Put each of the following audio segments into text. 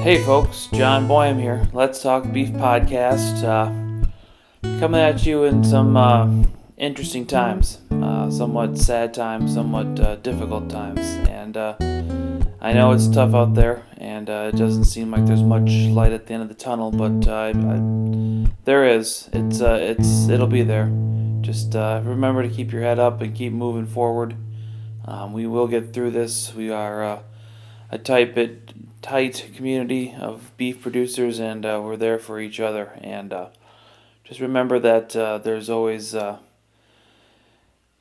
Hey folks, John Boyum here. Let's Talk Beef podcast. Coming at you in some interesting times, somewhat sad times, somewhat difficult times, and I know it's tough out there, and it doesn't seem like there's much light at the end of the tunnel, but there is. It'll be there. Just remember to keep your head up and keep moving forward. We will get through this. We are a tight community of beef producers, and we're there for each other. And just remember that there's always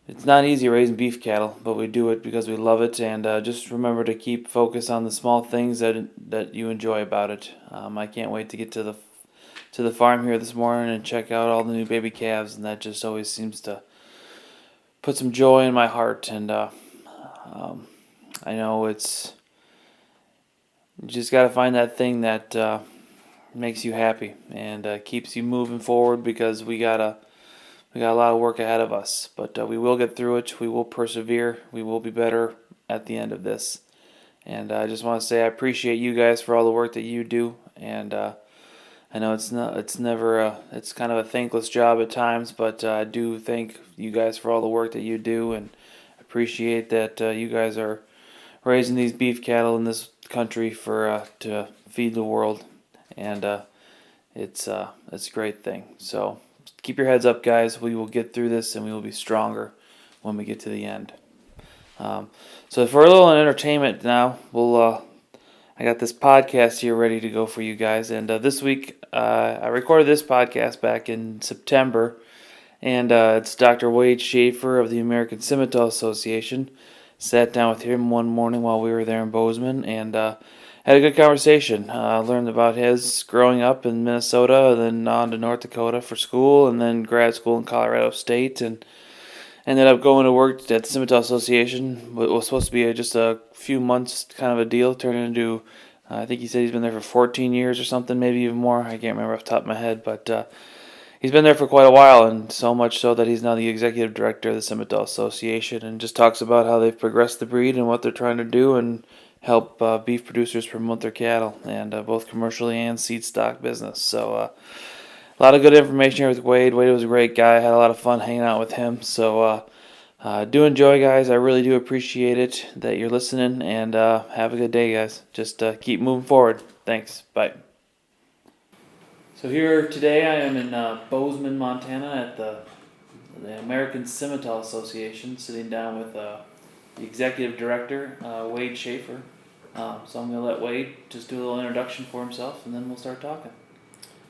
it's not easy raising beef cattle, but we do it because we love it. And just remember to keep focus on the small things that you enjoy about it. I can't wait to get to the farm here this morning and check out all the new baby calves, and that just always seems to put some joy in my heart. And I know you just got to find that thing that makes you happy and keeps you moving forward, because we got a lot of work ahead of us. But we will get through it. We will persevere. We will be better at the end of this. And I just want to say I appreciate you guys for all the work that you do. And I know it's kind of a thankless job at times, but I do thank you guys for all the work that you do, and appreciate that you guys are raising these beef cattle in this country for to feed the world, and it's a great thing. So keep your heads up, guys. We will get through this, and we will be stronger when we get to the end. So for a little entertainment now, I got this podcast here ready to go for you guys, and this week I recorded this podcast back in September, and it's Dr. Wade Shafer of the American Simmental Association. Sat down with him one morning while we were there in Bozeman, and had a good conversation. Learned about his growing up in Minnesota, then on to North Dakota for school, and then grad school in Colorado State, and ended up going to work at the Simmental Association. It was supposed to be just a few months kind of a deal, turned into, I think he said he's been there for 14 years or something, maybe even more. I can't remember off the top of my head, but he's been there for quite a while, and so much so that he's now the executive director of the Simmental Association, and just talks about how they've progressed the breed and what they're trying to do and help beef producers promote their cattle, and both commercially and seed stock business. So a lot of good information here with Wade. Wade was a great guy. I had a lot of fun hanging out with him. So do enjoy, guys. I really do appreciate it that you're listening, and have a good day, guys. Just keep moving forward. Thanks. Bye. So here today I am in Bozeman, Montana at the American Simmental Association, sitting down with the executive director, Wade Shafer. So I'm going to let Wade just do a little introduction for himself, and then we'll start talking.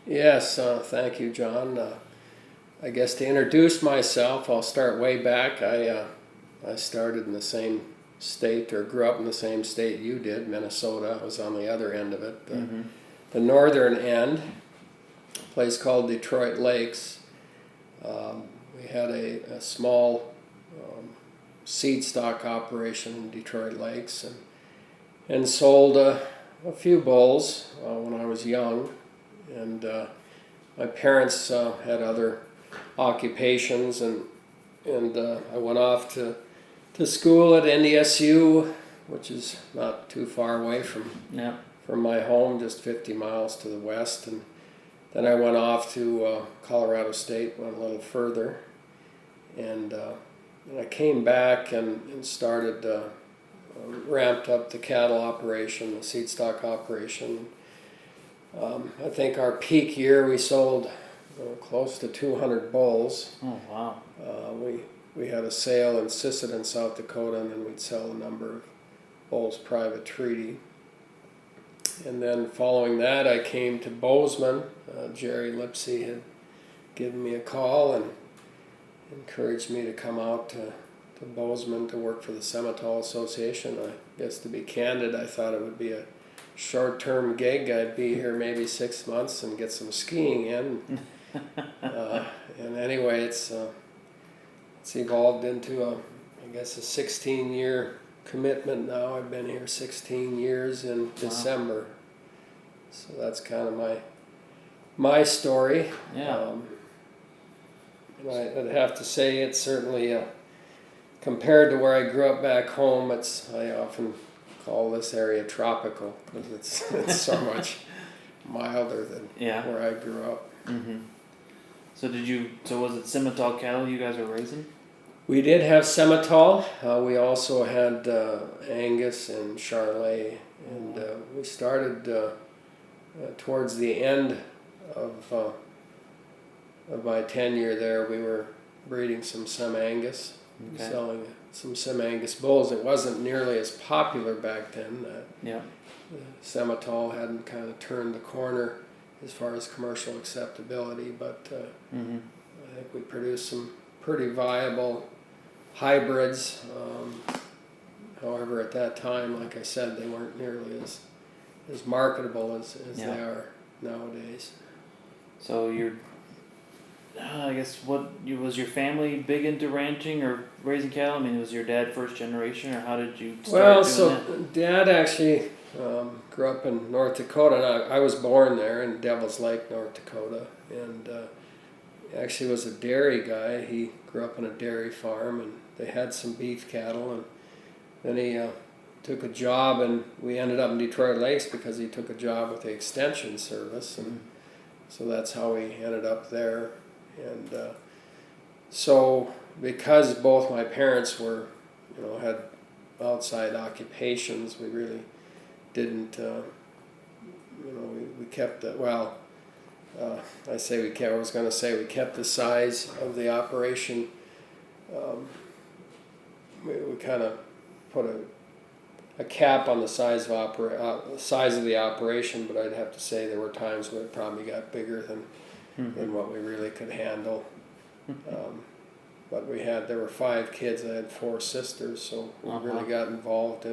Yes, thank you, John. I guess to introduce myself, I'll start way back. I started in the same state, or grew up in the same state you did, Minnesota. I was on the other end of it, the northern end. Place called Detroit Lakes. We had a small seed stock operation in Detroit Lakes, and sold a few bulls when I was young. And my parents had other occupations, and I went off to school at NDSU, which is not too far away from my home, just 50 miles to the west. And then I went off to Colorado State, went a little further, and I came back and started, ramped up the cattle operation, the seed stock operation. I think our peak year we sold close to 200 bulls. Oh, wow. We had a sale in Sisseton, South Dakota, and then we'd sell a number of bulls private treaty. And then following that, I came to Bozeman. Jerry Lipsy had given me a call and encouraged me to come out to Bozeman to work for the Simmental Association. I guess, to be candid, I thought it would be a short-term gig. I'd be here maybe 6 months and get some skiing in. And anyway, it's evolved into a 16-year commitment now. I've been here 16 years in December. So that's kind of my story. Yeah. And I'd have to say it's certainly compared to where I grew up back home, I often call this area tropical because it's so much milder than Yeah. where I grew up. Mm-hmm. So was it Simmental cattle you guys were raising? We did have Simmental. We also had Angus and Charolais, and we started towards the end of my tenure there. We were breeding some Sim Angus, Okay. selling some Sim Angus bulls. It wasn't nearly as popular back then. Yeah. Simmental hadn't kind of turned the corner as far as commercial acceptability, but Mm-hmm. I think we produced some pretty viable hybrids. However, at that time, like I said, they weren't nearly as marketable as Yeah. they are nowadays. So I guess was your family big into ranching or raising cattle? I mean, was your dad first generation, or how did you start doing that? Dad actually grew up in North Dakota, and I was born there in Devil's Lake, North Dakota, and actually was a dairy guy. He grew up on a dairy farm, and they had some beef cattle, and then he took a job, and we ended up in Detroit Lakes because he took a job with the Extension Service, and so that's how we ended up there. And so because both my parents were, had outside occupations, we really didn't, we kept the, well, I say we kept, I was going to say we kept the size of the operation. We kind of put a cap on the size of size of the operation, but I'd have to say there were times when it probably got bigger than what we really could handle. But there were 5 kids. I had 4 sisters, so we really got involved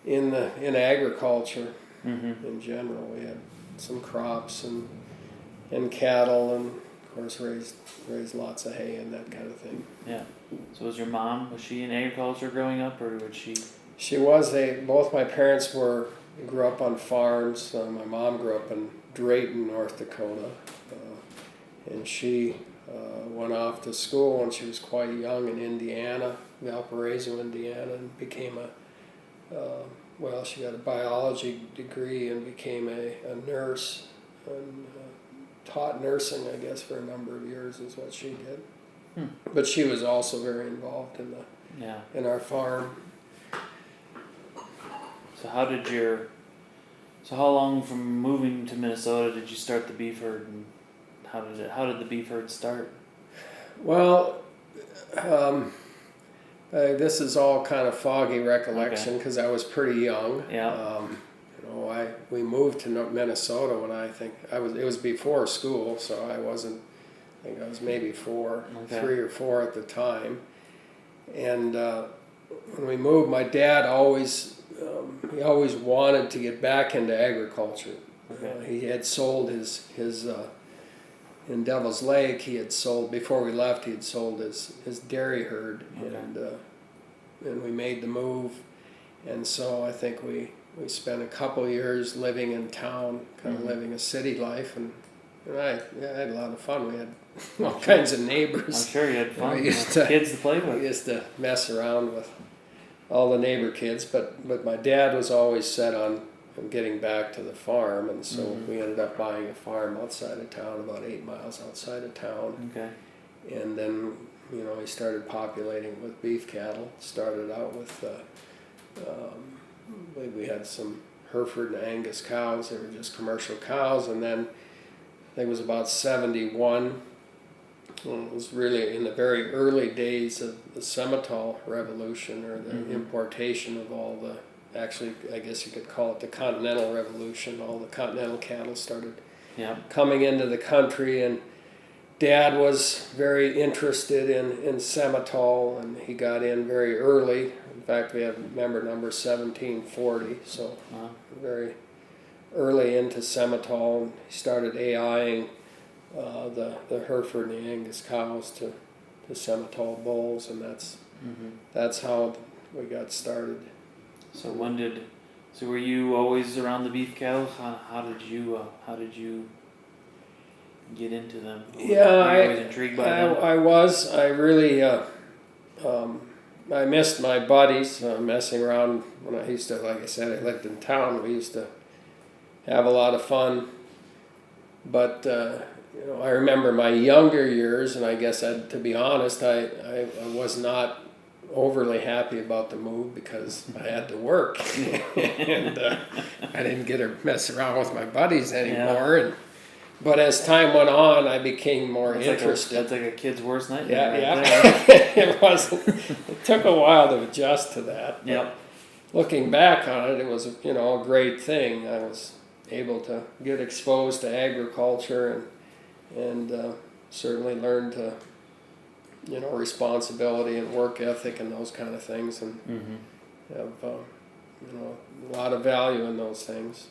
in agriculture in general. We had some crops and cattle, and of course raised lots of hay and that kind of thing. Yeah. So was she in agriculture growing up, or was she? She was. Both my parents grew up on farms. My mom grew up in Drayton, North Dakota, and she went off to school when she was quite young in Indiana, Valparaiso, Indiana, and became she got a biology degree and became a nurse, and taught nursing, I guess, for a number of years is what she did. But she was also very involved in our farm. So how long from moving to Minnesota did you start the beef herd, and how did the beef herd start? Well, this is all kind of foggy recollection because I was pretty young. Yeah. We moved to Minnesota when it was before school, so I think I was maybe 3 or 4 at the time. And when we moved, my dad always wanted to get back into agriculture. Okay. He had sold his in Devil's Lake. Before we left. He had sold his dairy herd, and we made the move. And so I think we spent a couple years living in town, kind of living a city life, and I had a lot of fun. We had all kinds of neighbors. I'm sure you had fun. Kids to play with. We used to mess around with all the neighbor kids, but my dad was always set on getting back to the farm, and so we ended up buying a farm outside of town, about 8 miles outside of town. Okay. And then, he started populating with beef cattle. Started out with, we had some Hereford and Angus cows. They were just commercial cows, and then I think it was about 71. It was really in the very early days of the Simmental Revolution, or the importation of all the, actually, I guess you could call it the Continental Revolution. All the Continental cattle started coming into the country, and Dad was very interested in Simmental, and he got in very early. In fact, we have member number 1740, so very early into Simmental, and he started AIing the Hereford and the Angus cows to Simmental bulls, and that's how we got started. So were you always around the beef cattle? How did you get into them? Yeah, were you always intrigued by them? I was. I really I missed my buddies messing around when I used to, like I said, I lived in town. We used to have a lot of fun. But I remember my younger years, and I guess to be honest, I was not overly happy about the move because I had to work, and I didn't get to mess around with my buddies anymore. Yeah. But as time went on, I became more That's interested. That's like a kid's worst nightmare. Yeah, right yeah. It wasn't. It took a while to adjust to that. Yep. Looking back on it, it was a great thing. I was able to get exposed to agriculture and certainly learned to responsibility and work ethic and those kind of things, and have a lot of value in those things.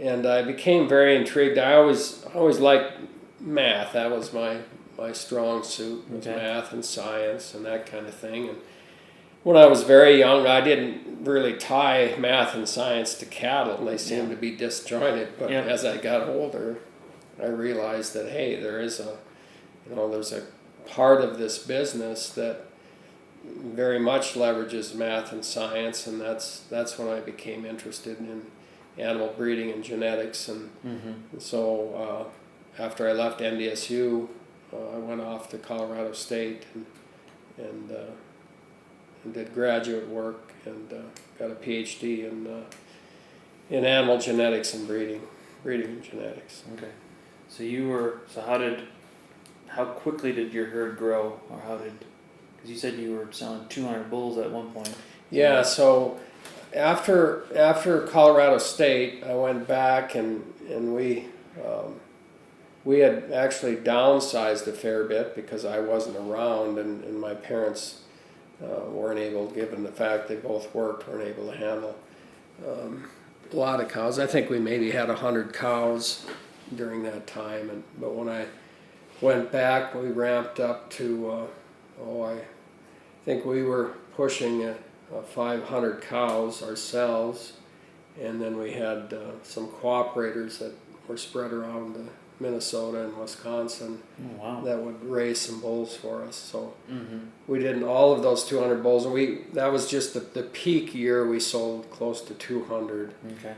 And I became very intrigued. I always liked math. That was my strong suit, was math and science and that kind of thing. And when I was very young, I didn't really tie math and science to cattle. They seemed to be disjointed. But as I got older, I realized that, hey, there's a part of this business that very much leverages math and science, and that's when I became interested in animal breeding and genetics. And so after I left NDSU, I went off to Colorado State and did graduate work and got a PhD in animal genetics and breeding and genetics. Okay. So how quickly did your herd grow, or because you said you were selling 200 bulls at one point. Yeah, so after Colorado State, I went back and we had actually downsized a fair bit because I wasn't around, and my parents weren't able, given the fact they both worked, weren't able to handle a lot of cows. I think we maybe had 100 cows during that time, but when I went back, we ramped up to I think we were pushing 500 cows ourselves, and then we had some cooperators that were spread around Minnesota and Wisconsin that would raise some bulls for us. So we did all of those 200 bulls, and that was just the peak year. We sold close to 200. Okay.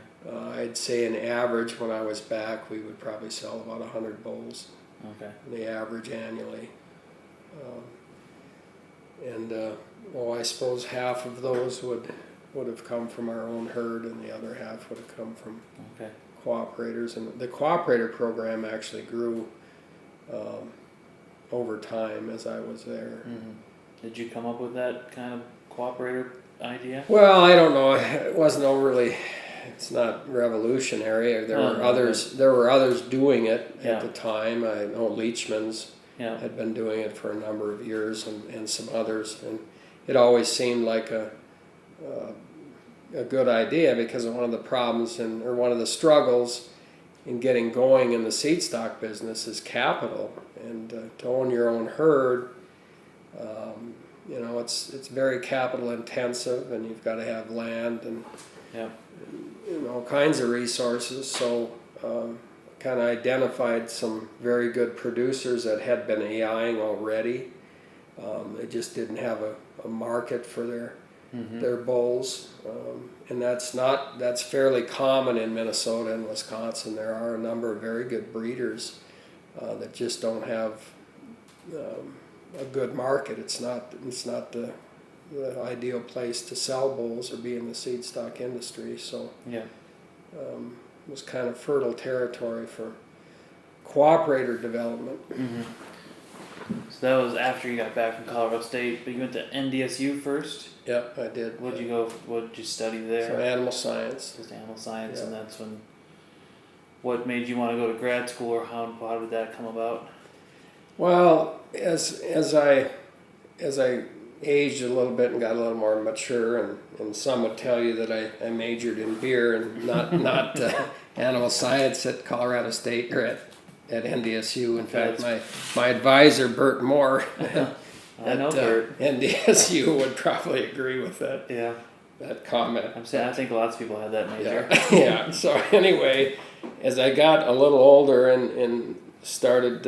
I'd say an average when I was back, we would probably sell about 100 bulls. Okay. The average annually. I suppose half of those would have come from our own herd, and the other half would have come from cooperators. And the cooperator program actually grew over time as I was there. Did you come up with that kind of cooperator idea? Well, I don't know. It wasn't overly. It's not revolutionary. There were others. There were others doing it at the time. I know Leachman's had been doing it for a number of years, and some others. And it always seemed like a good idea because of one of the problems or one of the struggles in getting going in the seed stock business is capital. And to own your own herd, it's very capital intensive, and you've got to have land and all kinds of resources. So kind of identified some very good producers that had been AIing already. They just didn't have a market for their bulls, and that's fairly common in Minnesota and Wisconsin. There are a number of very good breeders that just don't have a good market. It's not the ideal place to sell bulls or be in the seed stock industry. So it was kind of fertile territory for cooperator development. So that was after you got back from Colorado State, but you went to NDSU first? Yep, I did. What did you study there? So animal science. Just animal science, and that's what made you want to go to grad school, or how did that come about? Well, as I aged a little bit and got a little more mature, and some would tell you that I majored in beer and not animal science at Colorado State or at NDSU. In fact, my advisor, Bert Moore, I know Bert. NDSU would probably agree with that. Yeah. That comment. I think lots of people had that major. Yeah. So anyway, as I got a little older and started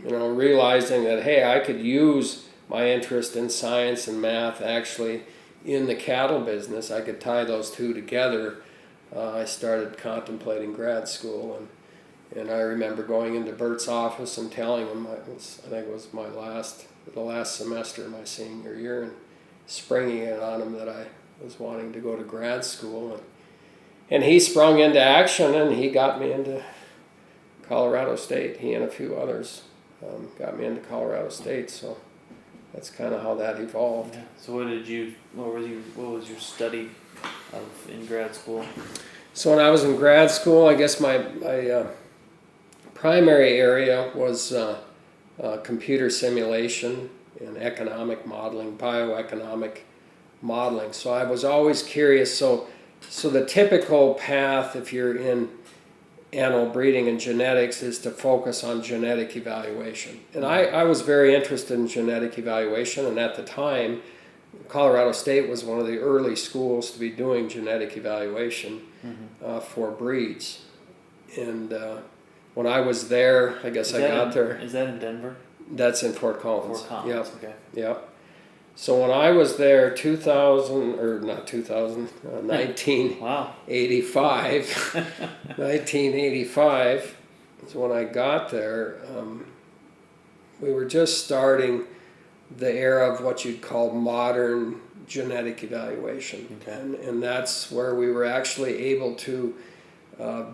realizing that, hey, I could use my interest in science and math actually in the cattle business, I could tie those two together. I started contemplating grad school, and I remember going into Bert's office and telling him, I think it was the last semester of my senior year, and springing it on him that I was wanting to go to grad school. And he sprung into action, and he got me into Colorado State. He and a few others got me into Colorado State, so that's kind of how that evolved. Yeah. So what was your study in grad school? So when I was in grad school, I guess my primary area was computer simulation and economic modeling, bioeconomic modeling. So I was always curious. So the typical path, if you're in animal breeding and genetics, is to focus on genetic evaluation. And I was very interested in genetic evaluation, and at the time, Colorado State was one of the early schools to be doing genetic evaluation for breeds. And when I was there, I guess I got there. Is that in Denver? That's in Fort Collins. Fort Collins, okay. Yep. So when I was there, 1985, Wow. 1985 is when I got there. We were just starting the era of what you'd call modern genetic evaluation. Okay. And that's where we were actually able to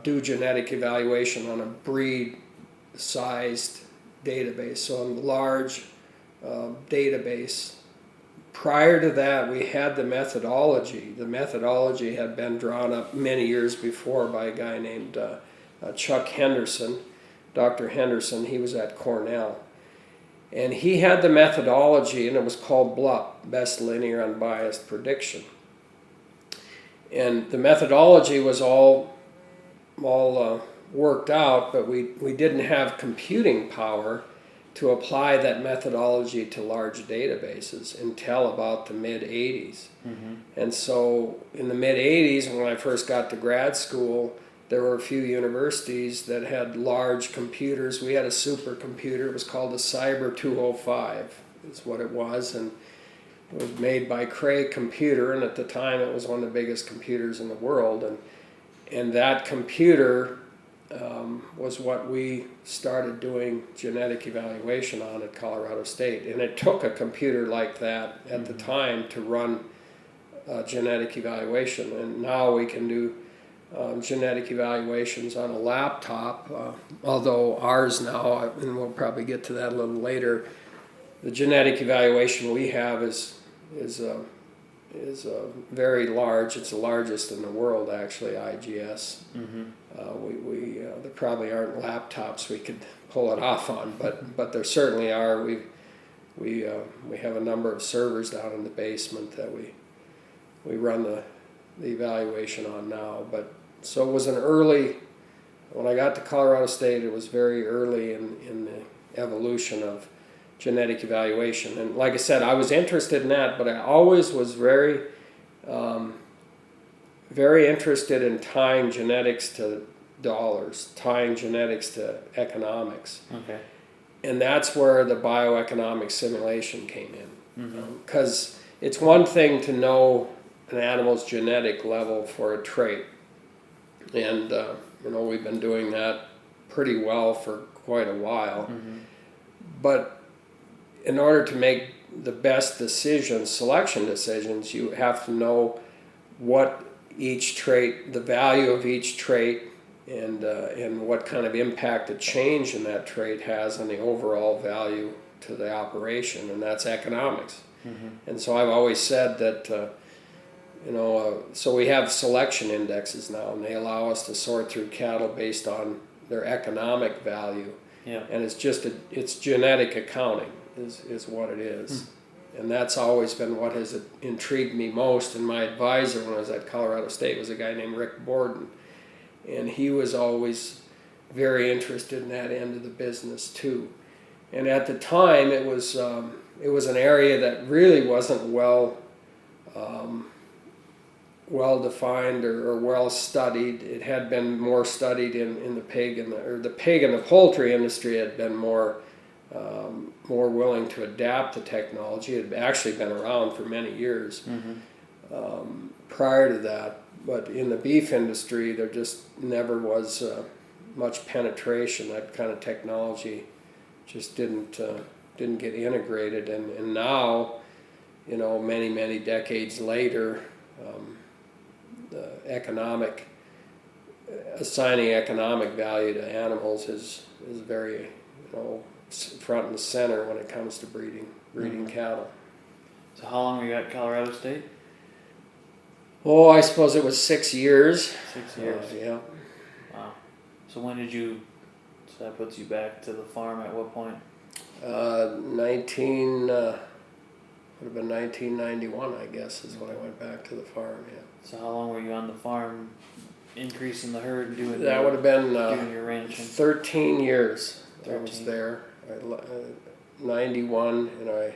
do genetic evaluation on a breed-sized database, so a large database. Prior to that, we had the methodology. The methodology had been drawn up many years before by a guy named Chuck Henderson, Dr. Henderson. He was at Cornell. And he had the methodology, and it was called BLUP, Best Linear Unbiased Prediction. And the methodology was all worked out, but we didn't have computing power to apply that methodology to large databases until about the mid-'80s. And so in the mid-'80s, when I first got to grad school, there were a few universities that had large computers. We had a supercomputer. It was called the Cyber 205 is what it was, and it was made by Cray Computer, and at the time it was one of the biggest computers in the world. And that computer was what we started doing genetic evaluation on at Colorado State. And it took a computer like that at the time to run genetic evaluation. And now we can do genetic evaluations on a laptop, although ours now, and we'll probably get to that a little later, the genetic evaluation we have is very large. It's the largest in the world, actually, IGS. There probably aren't laptops we could pull it off on, but there certainly are. We have a number of servers down in the basement that we run the evaluation on now. But so it was when I got to Colorado State, it was very early in the evolution of genetic evaluation. And like I said, I was interested in that, but I always was very interested in tying genetics to dollars, tying genetics to economics. Okay. And that's where the bioeconomic simulation came in. Because it's one thing to know an animal's genetic level for a trait. And, we've been doing that pretty well for quite a while. But in order to make the best selection decisions, you have to know what each trait, the value of each trait, and what kind of impact a change in that trait has on the overall value to the operation, and that's economics. And so I've always said that, so we have selection indexes now, and they allow us to sort through cattle based on their economic value. Yeah. And it's genetic accounting is what it is. And that's always been what has intrigued me most. And my advisor when I was at Colorado State was a guy named Rick Borden. And he was always very interested in that end of the business too. And at the time, it was an area that really wasn't well defined or well studied. It had been more studied in the pig and the poultry industry had been more more willing to adapt to technology. It had actually been around for many years prior to that, but in the beef industry, there just never was much penetration. That kind of technology just didn't get integrated, and now, many decades later, assigning economic value to animals is very front and center when it comes to breeding cattle. So how long were you at Colorado State? Oh, I suppose it was 6 years. 6 years. Yeah. Wow. So when did you? So that puts you back to the farm at what point? Would have been 1991, I guess, is when I went back to the farm. Yeah. So how long were you on the farm, increasing the herd and doing? That would have been doing your ranching. 13 years. 13. I was there. 91, and I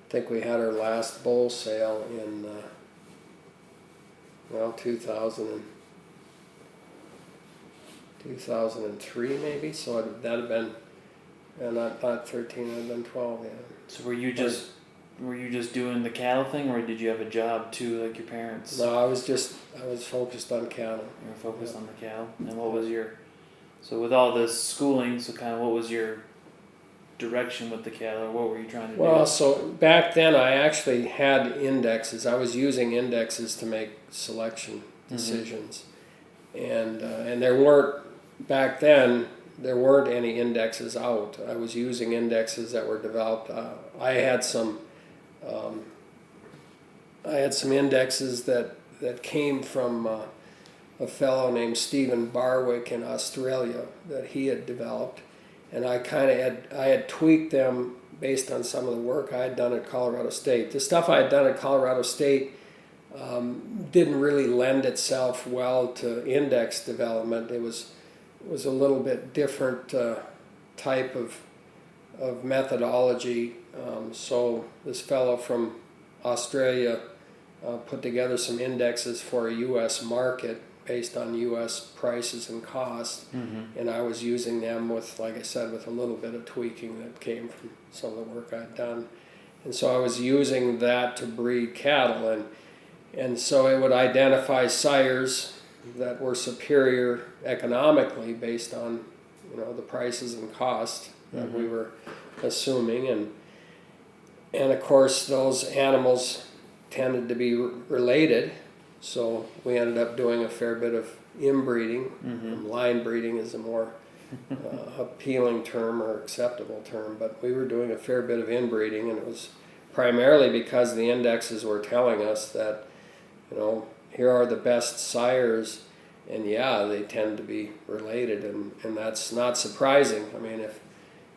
think we had our last bull sale in 2003 maybe. So that'd have been not 13, it'd have been 12. Yeah. So were you just doing the cattle thing, or did you have a job too, like your parents? No, I was focused on cattle. You were focused on the cattle. And what was so with all this schooling, so kind of what was your direction with the cattle, or what were you trying to do? Well, so back then I actually had indexes. I was using indexes to make selection decisions. And there weren't, back then, there weren't any indexes out. I was using indexes that were developed. I had some indexes that came from a fellow named Stephen Barwick in Australia that he had developed, and I had tweaked them based on some of the work I had done at Colorado State. The stuff I had done at Colorado State didn't really lend itself well to index development. It was a little bit different type of methodology. So this fellow from Australia put together some indexes for a U.S. market based on U.S. prices and costs, and I was using them with, like I said, with a little bit of tweaking that came from some of the work I'd done. And so I was using that to breed cattle, and so it would identify sires that were superior economically based on the prices and costs that we were assuming, and of course those animals tended to be related, so we ended up doing a fair bit of inbreeding. Line breeding is a more appealing term or acceptable term, but we were doing a fair bit of inbreeding, and it was primarily because the indexes were telling us that here are the best sires, and they tend to be related, and that's not surprising. I mean,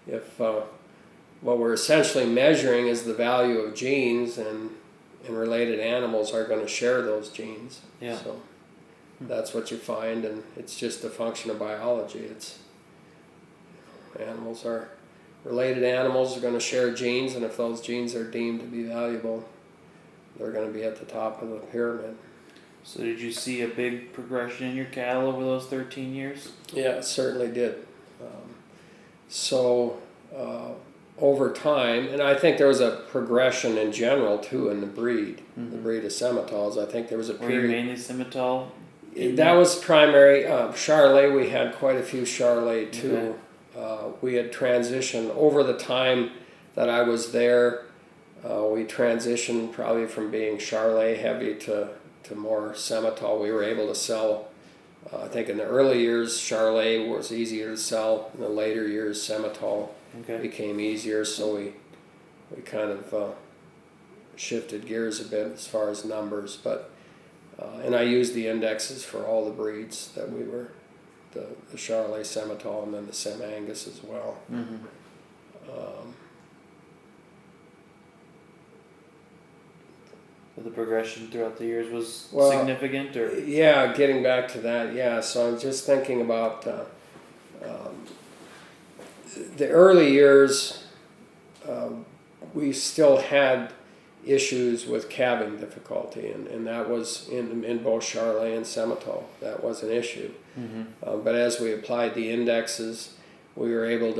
if what we're essentially measuring is the value of genes, and related animals are going to share those genes. Yeah. So that's what you find, and it's just a function of biology. Related animals are going to share genes, and if those genes are deemed to be valuable, they're going to be at the top of the pyramid. So did you see a big progression in your cattle over those 13 years? Yeah, it certainly did. Over time, and I think there was a progression in general too in the breed of Simmentals. I think there was a period. Were you mainly Simmental? That was primary. Charolais, we had quite a few Charolais too. Okay. We had transitioned over the time that I was there. We transitioned probably from being Charolais heavy to more Simmental. We were able to sell. I think in the early years, Charolais was easier to sell. In the later years, Simmental became easier. So we kind of shifted gears a bit as far as numbers. But and I used the indexes for all the breeds that we were, the Charolais Simmental and then the Sim Angus as well. The progression throughout the years was significant, or getting back to that, so I'm just thinking about the early years. We still had issues with calving difficulty, and that was in both Charolais and Simmental. That was an issue. But as we applied the indexes, we were able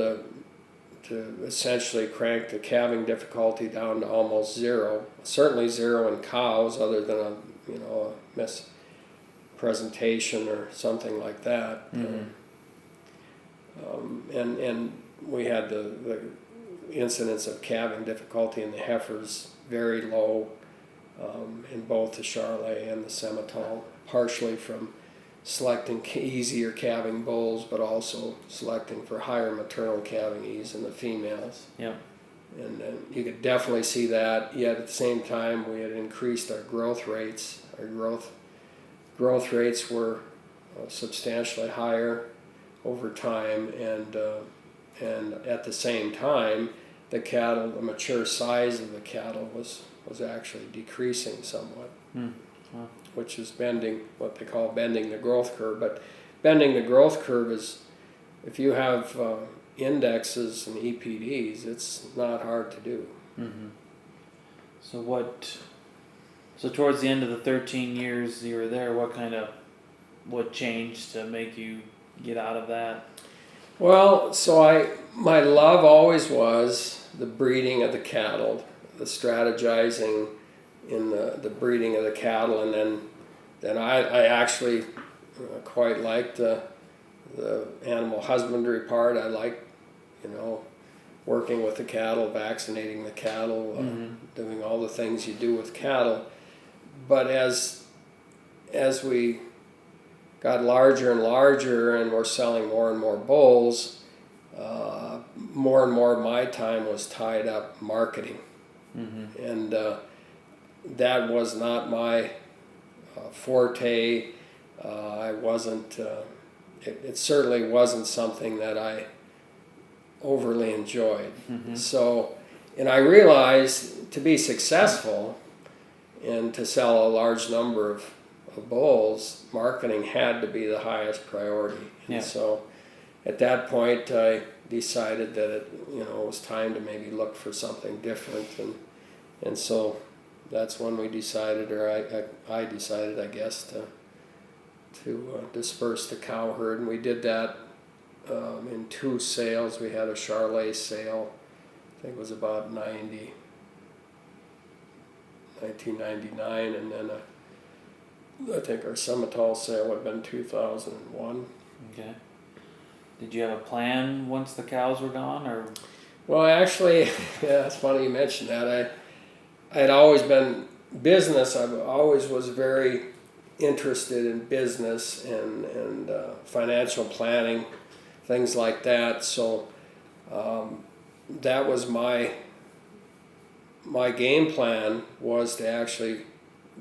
essentially crank the calving difficulty down to almost zero. Certainly zero in cows, other than a mispresentation or something like that. Mm-hmm. And we had the incidence of calving difficulty in the heifers very low in both the Charolais and the Simmental, partially from selecting easier calving bulls, but also selecting for higher maternal calving ease in the females. Yep. And you could definitely see that. Yet at the same time, we had increased our growth rates. Our growth rates were substantially higher over time, and at the same time, the mature size of the cattle was actually decreasing somewhat. Wow. Which is what they call bending the growth curve. But bending the growth curve is, if you have indexes and EPDs, it's not hard to do. Mm-hmm. So towards the end of the 13 years you were there, what changed to make you get out of that? Well, my love always was the breeding of the cattle, the strategizing in the breeding of the cattle, and then I actually quite liked the animal husbandry part. I liked, working with the cattle, vaccinating the cattle, doing all the things you do with cattle. But as we got larger and larger and we're selling more and more bulls, more and more of my time was tied up marketing. Mm-hmm. And that was not my forte. I wasn't. It certainly wasn't something that I overly enjoyed. Mm-hmm. So, and I realized to be successful and to sell a large number of bulls, marketing had to be the highest priority. Yeah. And so, at that point, I decided that it was time to maybe look for something different, and so that's when we decided, or I decided, I guess, to disperse the cow herd, and we did that in 2 sales. We had a Charolais sale, I think it was about 1999, and then I think our Simmental sale would have been 2001. Okay. Did you have a plan once the cows were gone, or? Well, actually, yeah, it's funny you mentioned that. I had always been business. I always was very interested in business and financial planning, things like that. So that was my game plan, was to actually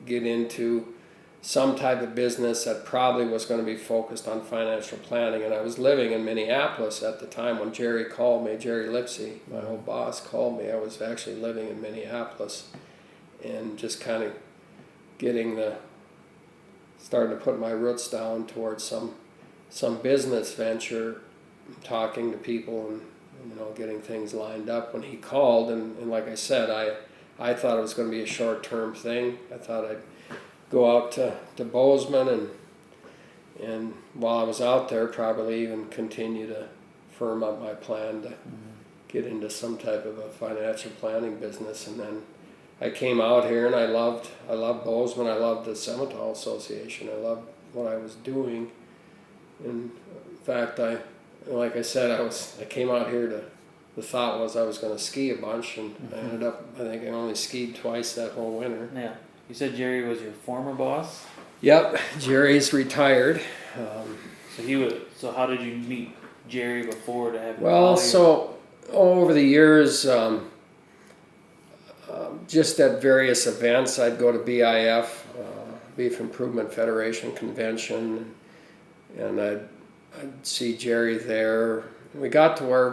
get into some type of business that probably was going to be focused on financial planning. And I was living in Minneapolis at the time when Jerry called me. Jerry Lipsey, my old boss, called me. I was actually living in Minneapolis and just kind of starting to put my roots down towards some business venture, talking to people and getting things lined up when he called. And like I said, I thought it was going to be a short-term thing. I thought I'd go out to Bozeman and while I was out there, probably even continue to firm up my plan to get into some type of a financial planning business. And then I came out here, and I loved Bozeman. I loved the Simmental Association. I loved what I was doing. And in fact, like I said, I came out here the thought was I was going to ski a bunch, and I ended up, I think I only skied twice that whole winter. Yeah. You said Jerry was your former boss? Yep, Jerry's retired. So how did you meet Jerry before to have him? Well, so over the years, just at various events, I'd go to BIF, Beef Improvement Federation convention, and I'd see Jerry there. We got to where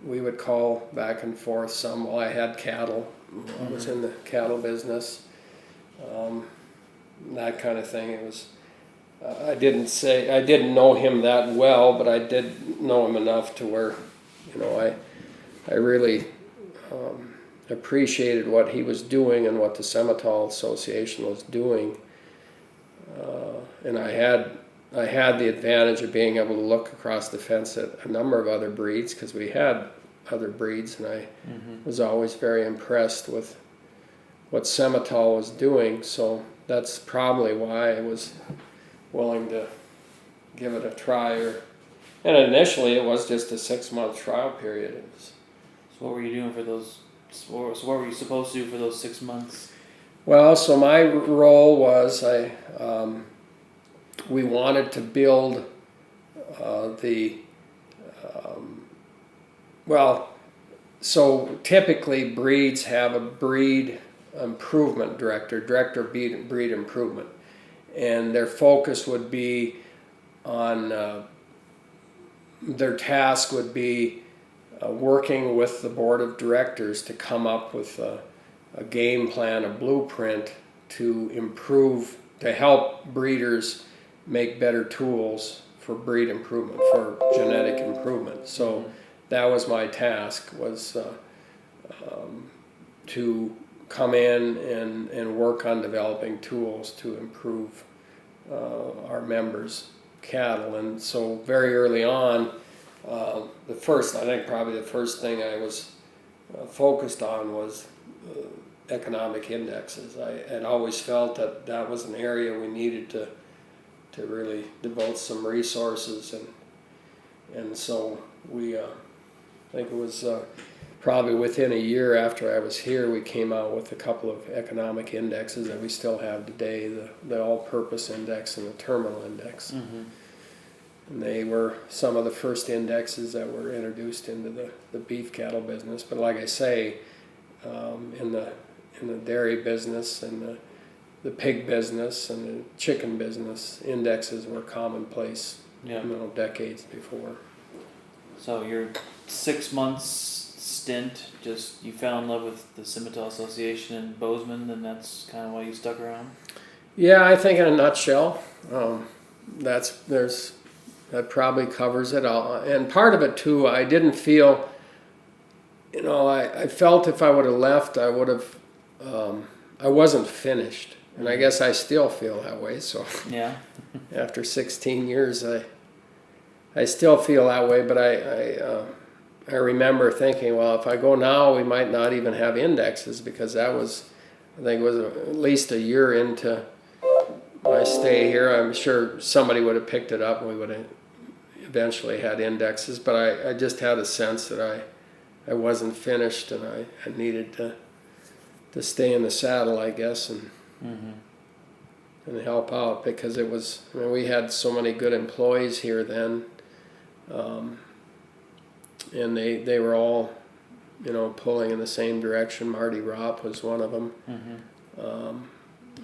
we would call back and forth some while I had cattle. I was in the cattle business, that kind of thing. It was. I didn't know him that well, but I did know him enough to where, I really appreciated what he was doing and what the Simmental Association was doing. And I had I had the advantage of being able to look across the fence at a number of other breeds, because we had other breeds, and I was always very impressed with what Simmental was doing. So that's probably why I was willing to give it a try. And initially, it was just a 6-month trial period. It was, So what were you doing for those? So what were you supposed to do for those 6 months? well, so my role was we wanted to build so typically breeds have a breed improvement director of breed improvement, and their focus would be on their task would be working with the board of directors to come up with a game plan, a blueprint to improve, to help breeders make better tools for breed improvement, for genetic improvement. So that was my task, was to come in and work on developing tools to improve our members' cattle. And so very early on, I think probably the first thing I was focused on was economic indexes. I had always felt that that was an area we needed to really devote some resources, and so we, I think it was probably within a year after I was here, we came out with a couple of economic indexes that we still have today, the all-purpose index and the terminal index. And they were some of the first indexes that were introduced into the beef cattle business. But like I say, in the dairy business and the pig business and the chicken business, indexes were commonplace, decades before. So your 6 months stint, just you fell in love with the Simmental Association in Bozeman, and that's kind of why you stuck around? Yeah, I think in a nutshell, that probably covers it all. And part of it too, I didn't feel, I felt if I would have left, I would have, I wasn't finished. And I guess I still feel that way. So yeah, after 16 years, I still feel that way. But I remember thinking, well, if I go now, we might not even have indexes, because that was, I think it was at least a year into my stay here. I'm sure somebody would have picked it up and we would have eventually had indexes. But I just had a sense that I wasn't finished, and I needed to stay in the saddle, I guess, and help out, because it was, we had so many good employees here then, and they were all, pulling in the same direction. Marty Ropp was one of them,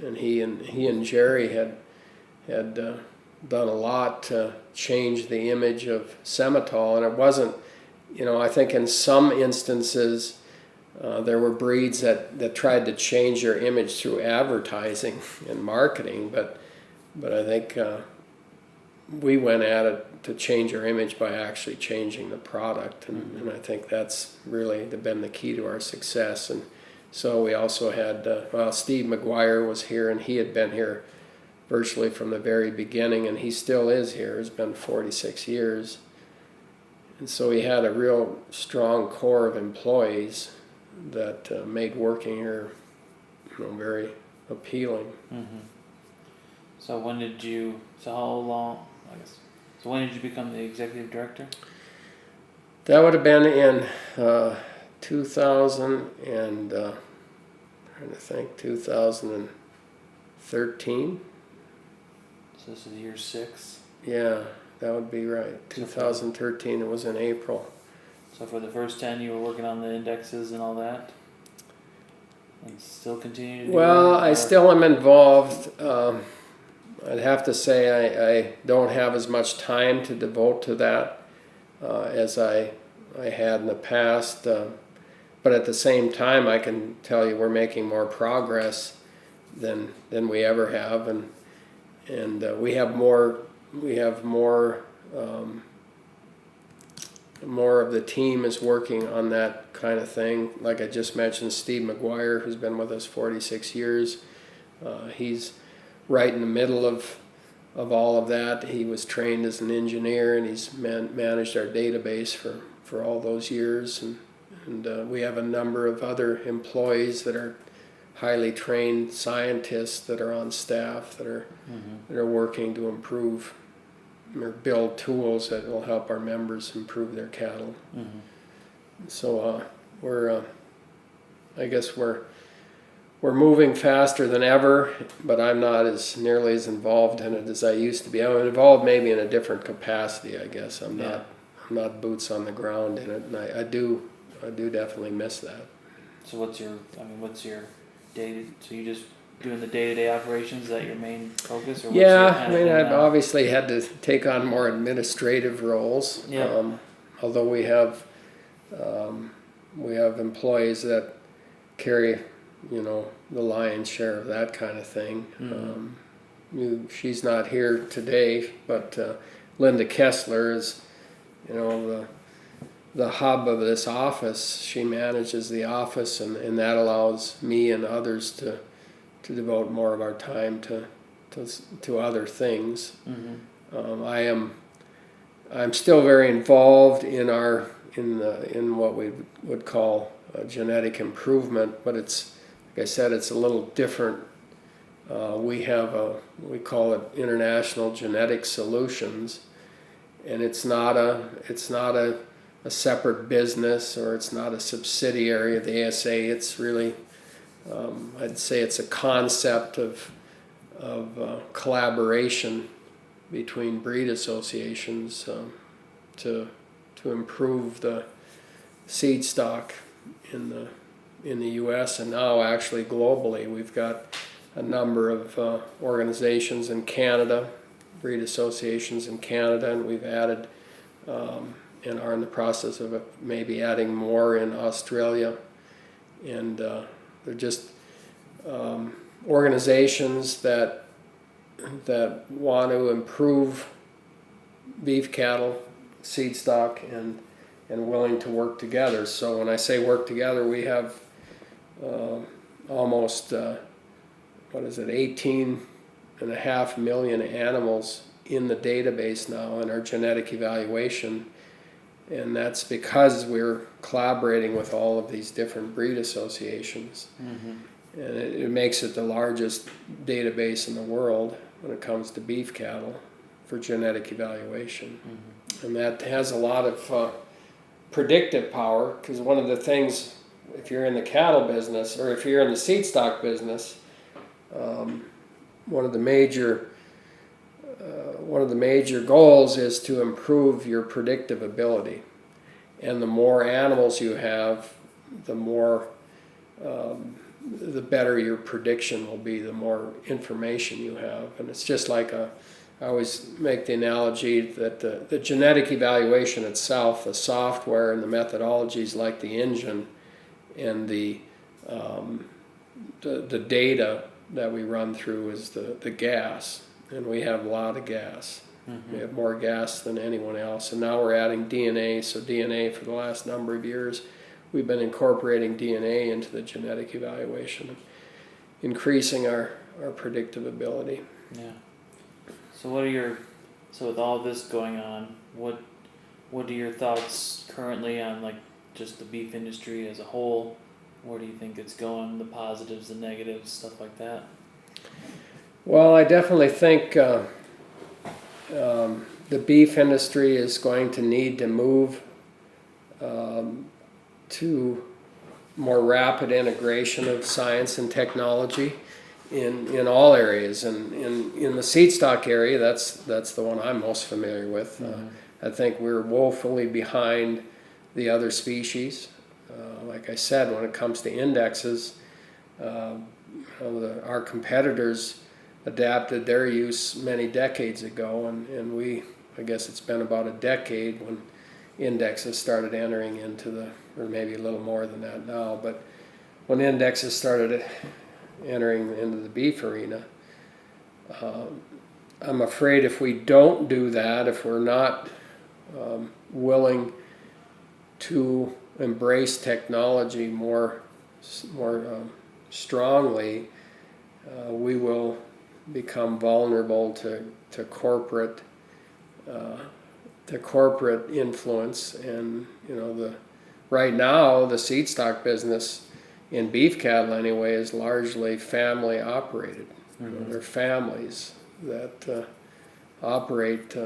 and he and Jerry had done a lot to change the image of Simmental, and it wasn't, I think in some instances, there were breeds that tried to change their image through advertising and marketing, but I think we went at it to change our image by actually changing the product, and I think that's really been the key to our success. And so we also had, Steve McGuire was here, and he had been here virtually from the very beginning, and he still is here. It's been 46 years. And so he had a real strong core of employees that made working here, very appealing. So when did you? So how long? I guess. So when did you become the executive director? That would have been in 2000 and trying to think, 2013. So this is year 6. Yeah, that would be right. 2013. It was in April. So for the first 10, you were working on the indexes and all that, and still continue to do Well, that, I still am involved. I'd have to say I don't have as much time to devote to that as I had in the past. But at the same time, I can tell you we're making more progress than we ever have, and we have more of the team is working on that kind of thing. Like I just mentioned, Steve McGuire, who's been with us 46 years, he's right in the middle of all of that. He was trained as an engineer, and he's managed our database for all those years. And we have a number of other employees that are highly trained scientists that are on staff that are working to improve or build tools that will help our members improve their cattle. So I guess we're moving faster than ever, but I'm not as nearly as involved in it as I used to be. I'm involved maybe in a different capacity, I guess. I'm not boots on the ground in it, and I do definitely miss that. So what's your day? So you just doing the day-to-day operations? Is that your main focus? Or what's I've obviously had to take on more administrative roles. Yeah. Although we have employees that carry, the lion's share of that kind of thing. She's not here today, but Linda Kessler is, the hub of this office. She manages the office, and that allows me and others to devote more of our time to other things. I'm still very involved in what we would call genetic improvement, but it's, like I said, it's a little different. We call it International Genetic Solutions, and it's not a separate business, or it's not a subsidiary of the ASA. It's really, I'd say it's a concept of collaboration between breed associations to improve the seed stock in the U.S. and now actually globally. We've got a number of organizations in Canada, breed associations in Canada, and we've added and are in the process of maybe adding more in Australia. And they're just organizations that want to improve beef cattle seed stock and willing to work together. So when I say work together, we have almost 18.5 million animals in the database now in our genetic evaluation, and that's because we're collaborating with all of these different breed associations. And it makes it the largest database in the world when it comes to beef cattle for genetic evaluation. And that has a lot of predictive power, because one of the things, if you're in the cattle business or if you're in the seed stock business, one of the major goals is to improve your predictive ability. And the more animals you have, the better your prediction will be, the more information you have. And it's just like I always make the analogy that the genetic evaluation itself, the software and the methodologies like the engine, and the data that we run through is the gas. And we have a lot of gas. We have more gas than anyone else. And now we're adding DNA. So DNA, for the last number of years, we've been incorporating DNA into the genetic evaluation, increasing our predictive ability. Yeah. So with all this going on, what are your thoughts currently on like just the beef industry as a whole? Where do you think it's going? The positives, the negatives, stuff like that. Well, I definitely think the beef industry is going to need to move to more rapid integration of science and technology in all areas. And in the seed stock area, that's the one I'm most familiar with. I think we're woefully behind the other species. Like I said, when it comes to indexes, our competitors adapted their use many decades ago, and I guess it's been about a decade when indexes started entering into or maybe a little more than that now, but when indexes started entering into the beef arena, I'm afraid if we don't do that, if we're not willing to embrace technology more strongly, we will become vulnerable to corporate influence. And right now the seed stock business in beef cattle anyway is largely family operated. They're families that operate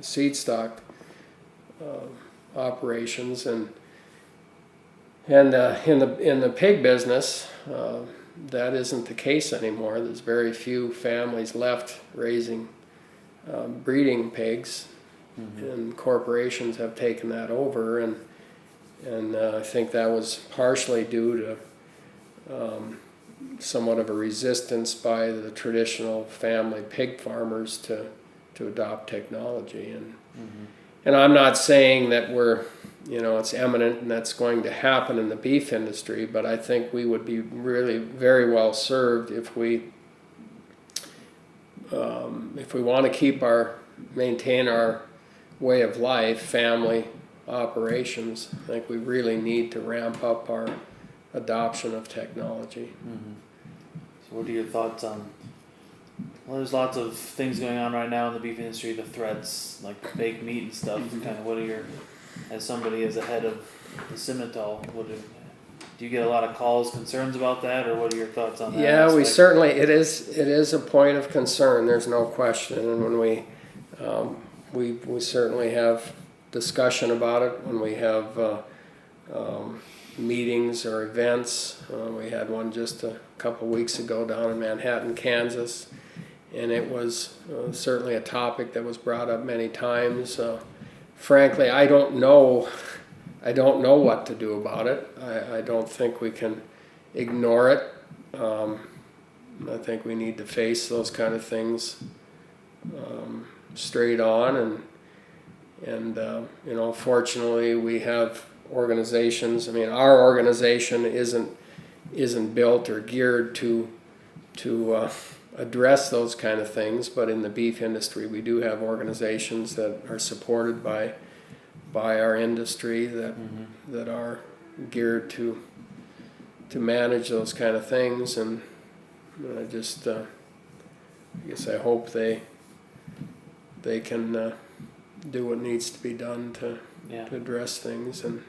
seed stock operations, and in the pig business that isn't the case anymore. There's very few families left raising breeding pigs, and corporations have taken that over, and I think that was partially due to somewhat of a resistance by the traditional family pig farmers to adopt technology. And I'm not saying that it's imminent and that's going to happen in the beef industry, but I think we would be really very well served if we want to maintain our way of life, family operations. I think we really need to ramp up our adoption of technology. So what are your thoughts on, well, there's lots of things going on right now in the beef industry, the threats, like fake meat and stuff. Kind of what are your, as somebody as a head of the Simmental, do you get a lot of calls, concerns about that, or what are your thoughts on that? Yeah, aspect? we certainly, it is a point of concern, there's no question. And when we certainly have discussion about it when we have meetings or events. We had one just a couple weeks ago down in Manhattan, Kansas, and it was certainly a topic that was brought up many times. Frankly, I don't know what to do about it. I don't think we can ignore it. I think we need to face those kind of things straight on, and fortunately we have organizations. I mean, our organization isn't built or geared to address those kind of things, but in the beef industry we do have organizations that are supported by our industry that are geared to manage those kind of things. And I guess I hope they can do what needs to be done to address things, and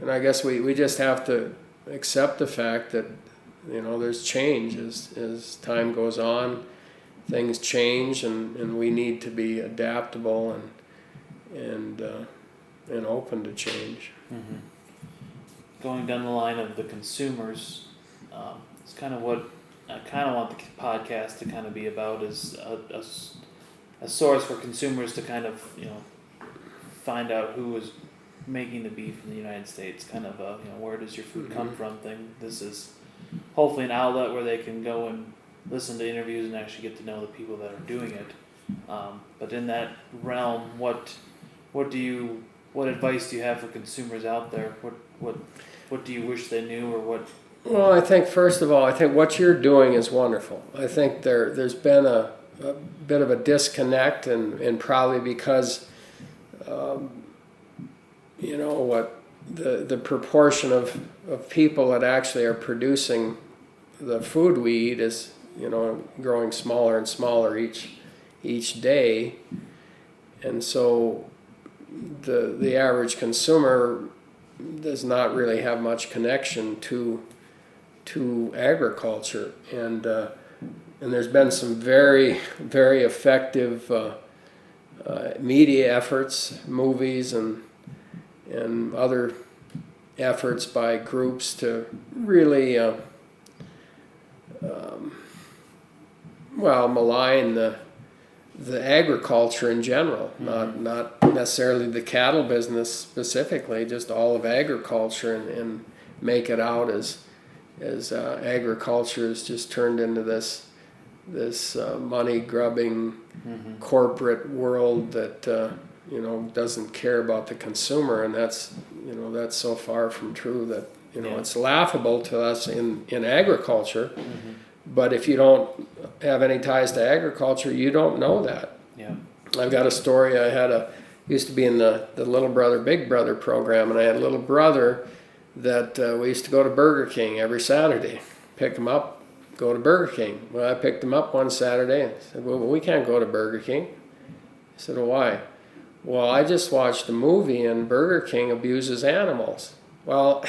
I guess we just have to accept the fact that there's change as time goes on. Things change, and we need to be adaptable and open to change. Going down the line of the consumers, it's kind of what I kind of want the podcast to kind of be about, is a source for consumers to kind of find out who is making the beef in the United States, kind of where does your food come from thing. This is hopefully an outlet where they can go and listen to interviews and actually get to know the people that are doing it. But in that realm, what advice do you have for consumers out there? What do you wish they knew, or what? Well, I think first of all, what you're doing is wonderful. I think there's been a bit of a disconnect, and probably because what the proportion of people that actually are producing the food we eat is growing smaller and smaller each day, and so the average consumer does not really have much connection to agriculture, and there's been some very, very effective media efforts, movies and other efforts by groups to really malign the agriculture in general, not necessarily the cattle business specifically, just all of agriculture, and make it out as agriculture is just turned into this money grubbing corporate world that doesn't care about the consumer, and that's so far from true that it's laughable to us in agriculture. But if you don't have any ties to agriculture, you don't know that. Yeah. I've got a story. Used to be in the Little Brother Big Brother program, and I had a little brother that we used to go to Burger King every Saturday, pick him up, go to Burger King. Well, I picked him up one Saturday and said, well, we can't go to Burger King. He said, well, why? Well, I just watched a movie and Burger King abuses animals. Well,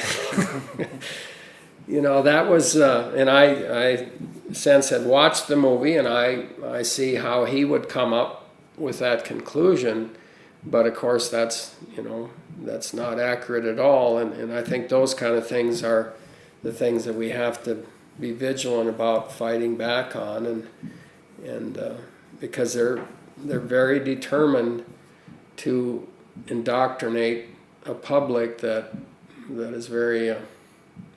that was, and I since had watched the movie, and I see how he would come up with that conclusion. But of course, that's not accurate at all. And I think those kind of things are the things that we have to be vigilant about fighting back on, and because they're very determined to indoctrinate a public that is very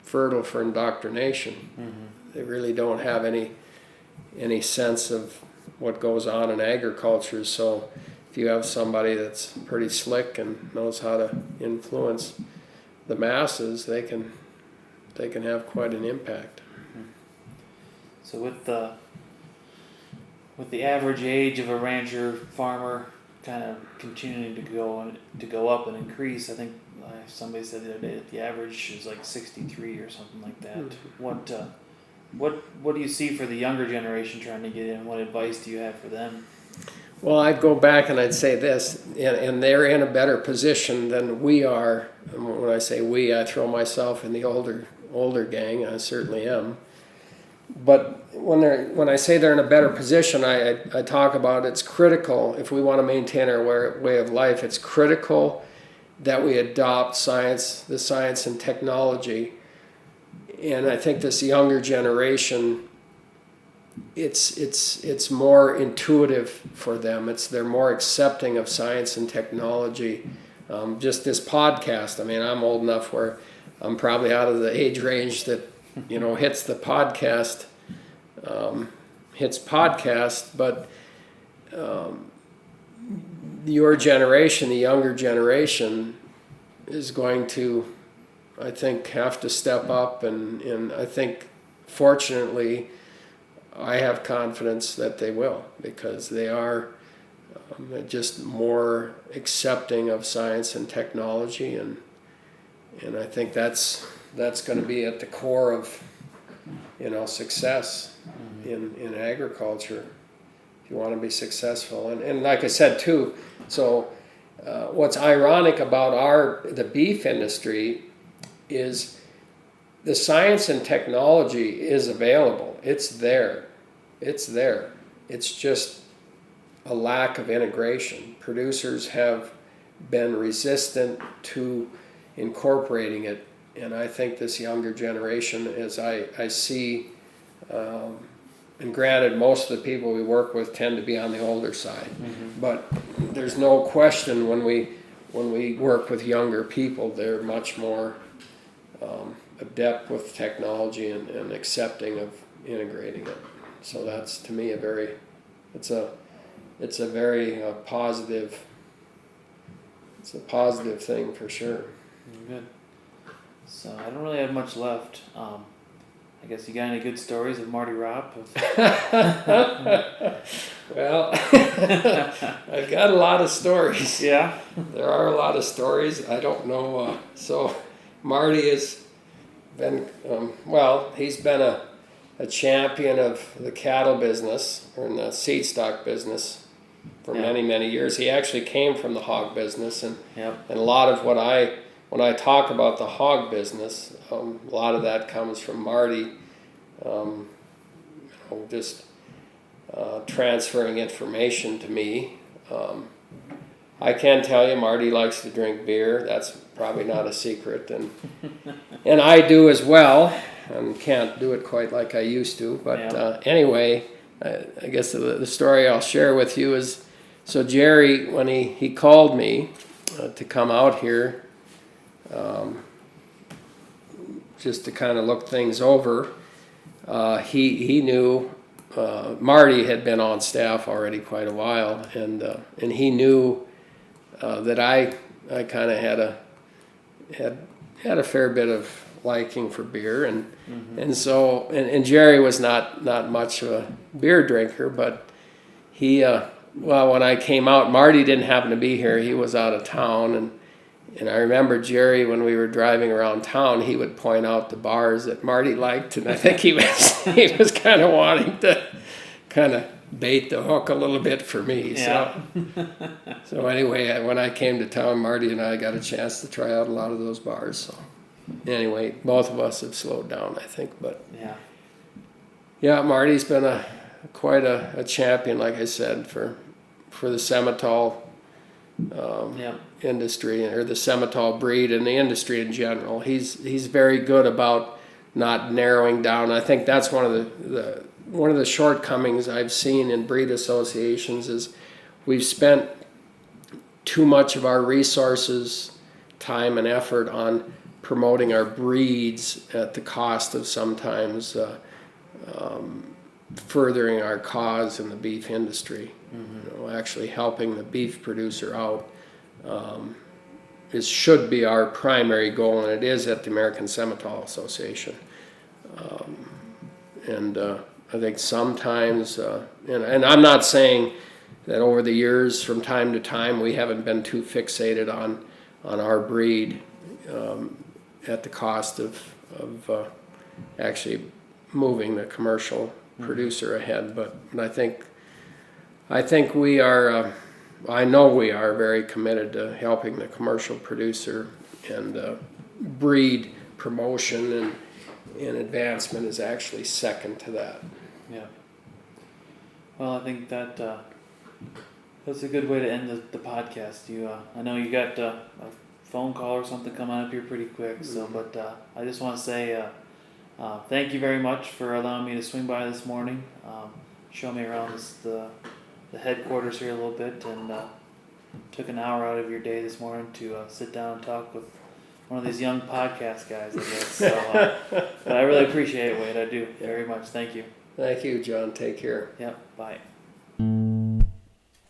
fertile for indoctrination. Mm-hmm. They really don't have any sense of what goes on in agriculture. So if you have somebody that's pretty slick and knows how to influence the masses, they can have quite an impact. So with the average age of a rancher farmer kind of continuing to go up and increase, I think somebody said the other day that the average is like 63 or something like that. Mm-hmm. What do you see for the younger generation trying to get in? What advice do you have for them? Well, I'd go back and I'd say this, and they're in a better position than we are. And when I say we, I throw myself in the older gang. I certainly am. But when I say they're in a better position, I talk about it's critical, if we want to maintain our way of life, it's critical that we adopt the science and technology. And I think this younger generation, it's more intuitive for them. They're more accepting of science and technology. Just this podcast, I mean, I'm old enough where I'm probably out of the age range that hits podcast, but your generation, the younger generation, is going to, I think, have to step up, and I think, fortunately, I have confidence that they will, because they are just more accepting of science and technology, and I think that's going to be at the core of success in agriculture, if you want to be successful. And like I said too, so what's ironic about the beef industry is the science and technology is available. It's there. It's just a lack of integration. Producers have been resistant to incorporating it. And I think this younger generation, as I see, and granted, most of the people we work with tend to be on the older side, mm-hmm. but there's no question when we work with younger people, they're much more adept with technology and accepting of integrating it. So that's, to me, it's a very positive. It's a positive thing for sure. Good. So I don't really have much left. I guess you got any good stories of Marty Ropp? Well, I've got a lot of stories. Yeah? There are a lot of stories. I don't know. So Marty has been, he's been a champion of the cattle business, or in the seed stock business, for many, many years. He actually came from the hog business, and a lot of when I talk about the hog business, a lot of that comes from Marty, just transferring information to me. I can tell you, Marty likes to drink beer. That's probably not a secret, and I do as well, and can't do it quite like I used to. But anyway, I guess the story I'll share with you is, so Jerry, when he called me to come out here, just to kind of look things over, he knew Marty had been on staff already quite a while, and he knew that I kind of had a fair bit of liking for beer, and mm-hmm. and so Jerry was not much of a beer drinker, but he when I came out, Marty didn't happen to be here. He was out of town, And I remember Jerry, when we were driving around town, he would point out the bars that Marty liked, and I think he was kind of wanting to kind of bait the hook a little bit for me. Yeah. So anyway, when I came to town, Marty and I got a chance to try out a lot of those bars. So anyway, both of us have slowed down, I think. But yeah, Marty's been quite a champion, like I said, for the Simmental industry, or the Simmental breed and the industry in general. He's very good about not narrowing down. I think that's one of the shortcomings I've seen in breed associations is we've spent too much of our resources, time, and effort on promoting our breeds at the cost of sometimes furthering our cause in the beef industry. Actually helping the beef producer out should be our primary goal, and it is at the American Simmental Association. I think sometimes, and I'm not saying that over the years, from time to time, we haven't been too fixated on our breed at the cost of actually moving the commercial producer ahead. But I think we are, I know we are very committed to helping the commercial producer, and breed promotion and advancement is actually second to that. Yeah. Well, I think that's a good way to end the podcast. I know you got a phone call or something coming up here pretty quick, so but I just want to say thank you very much for allowing me to swing by this morning, show me around the headquarters here a little bit, and took an hour out of your day this morning to sit down and talk with one of these young podcast guys, I guess. So, but I really appreciate it, Wade. I do very much. Thank you. Thank you, John. Take care. Yep. Bye. And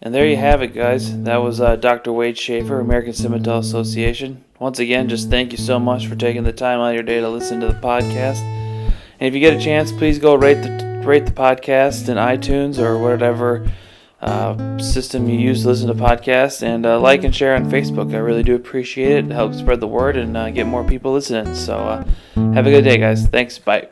there you have it, guys. That was Dr. Wade Shafer, American Simmental Association. Once again, just thank you so much for taking the time out of your day to listen to the podcast. And if you get a chance, please go rate the podcast in iTunes or whatever system you use to listen to podcasts, and like and share on Facebook. I really do appreciate it. It helps spread the word and get more people listening. So have a good day, guys. Thanks. Bye.